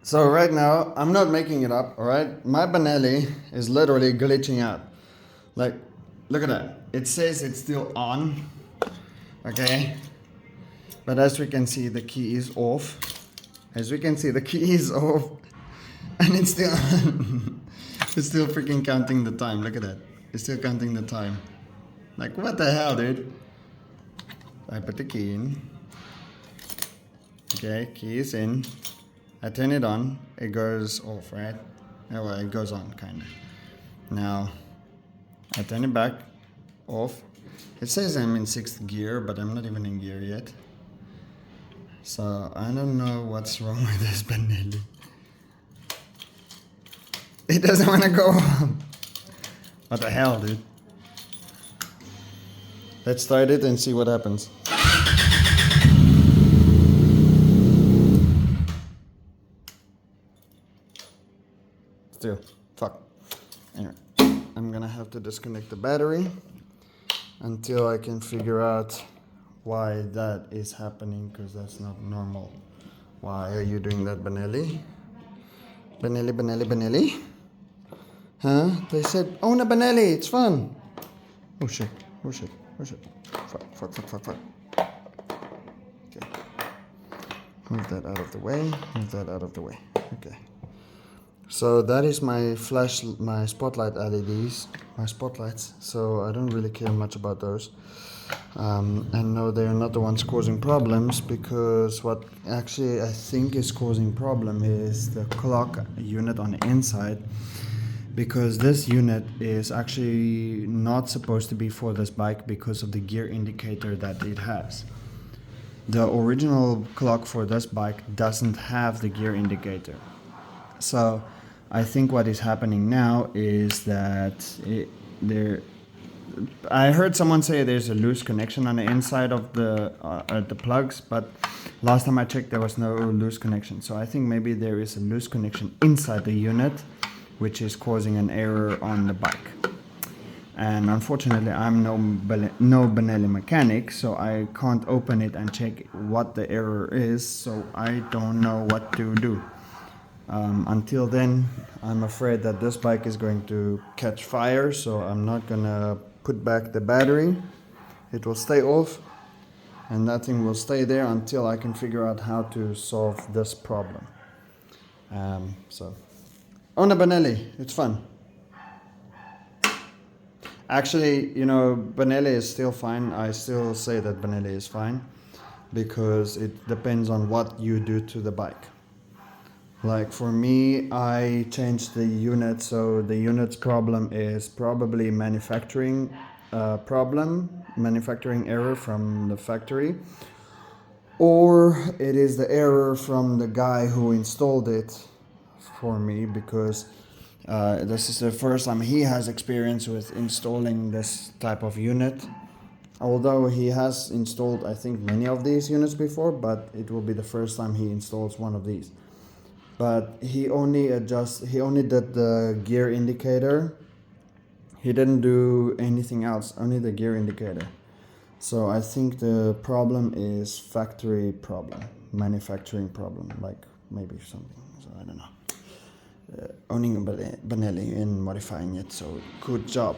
So right now, I'm not making it up, all right? My Benelli is literally glitching out. Like, look at that. It says it's still on, okay? But as we can see, the key is off. As we can see, the key is off. And it's still, it's still freaking counting the time. Look at that. It's still counting the time. Like, what the hell, dude? I put the key in. Okay, key is in. I turn it on, it goes off, right? Oh, well, it goes on, kind of. Now, I turn it back, off. It says I'm in 6th gear, but I'm not even in gear yet. So, I don't know what's wrong with this Benelli. It doesn't want to go on. What the hell, dude? Let's start it and see what happens. Still, fuck. Anyway, I'm gonna have to disconnect the battery until I can figure out why that is happening, because that's not normal. Why are you doing that, Benelli? Benelli? Huh? They said, own a Benelli, it's fun. Oh shit. Fuck. Okay. Move that out of the way. Okay. So that is my spotlight LEDs, my spotlights. So I don't really care much about those. And no, they're not the ones causing problems, because what actually I think is causing problem is the clock unit on the inside, because this unit is actually not supposed to be for this bike because of the gear indicator that it has. The original clock for this bike doesn't have the gear indicator. So I think what is happening now is that I heard someone say there's a loose connection on the inside of the plugs, but last time I checked there was no loose connection. So I think maybe there is a loose connection inside the unit, which is causing an error on the bike. And unfortunately, I'm no Benelli mechanic, so I can't open it and check what the error is. So I don't know what to do. Until then, I'm afraid that this bike is going to catch fire, so I'm not gonna put back the battery. It will stay off, and that thing will stay there until I can figure out how to solve this problem. So, own a Benelli, it's fun. Actually, Benelli is still fine. I still say that Benelli is fine, because it depends on what you do to the bike. Like for me, I changed the unit, so the unit's problem is probably manufacturing error from the factory, or it is the error from the guy who installed it for me, because this is the first time he has experience with installing this type of unit. Although he has installed, I think, many of these units before, but it will be the first time he installs one of these. But he only did the gear indicator. He didn't do anything else, only the gear indicator. So I think the problem is factory problem, manufacturing problem, like maybe something. So I don't know. Owning a Benelli and modifying it, so good job.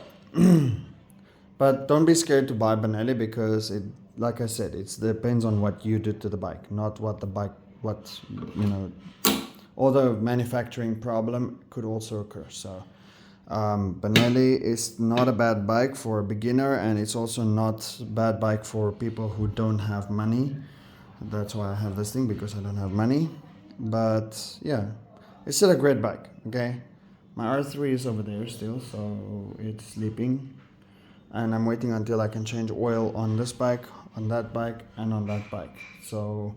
But don't be scared to buy Benelli, because it, like I said, it depends on what you do to the bike, not what the bike, although manufacturing problem could also occur. So Benelli is not a bad bike for a beginner, and it's also not a bad bike for people who don't have money. That's why I have this thing, because I don't have money. But yeah, it's still a great bike, okay? My R3 is over there still, so it's sleeping. And I'm waiting until I can change oil on this bike, on that bike, and on that bike. So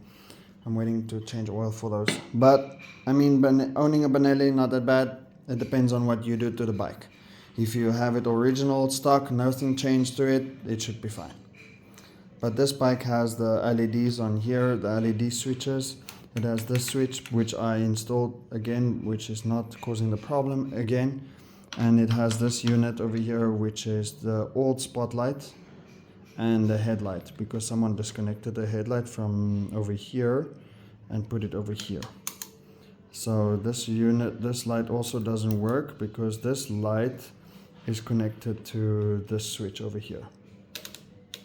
I'm waiting to change oil for those. But I mean, owning a Benelli, not that bad. It depends on what you do to the bike. If you have it original, stock, nothing changed to it, it should be fine. But this bike has the LEDs on here, the LED switches. It has this switch, which I installed again, which is not causing the problem again. And it has this unit over here, which is the old spotlight and the headlight, because someone disconnected the headlight from over here and put it over here. So this light also doesn't work because this light is connected to this switch over here.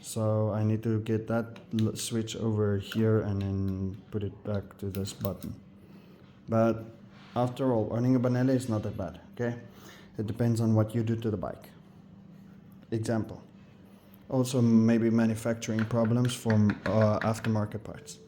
So I need to get that switch over here and then put it back to this button. But after all, owning a Benelli is not that bad, okay? It depends on what you do to the bike. Example. Also maybe manufacturing problems from aftermarket parts.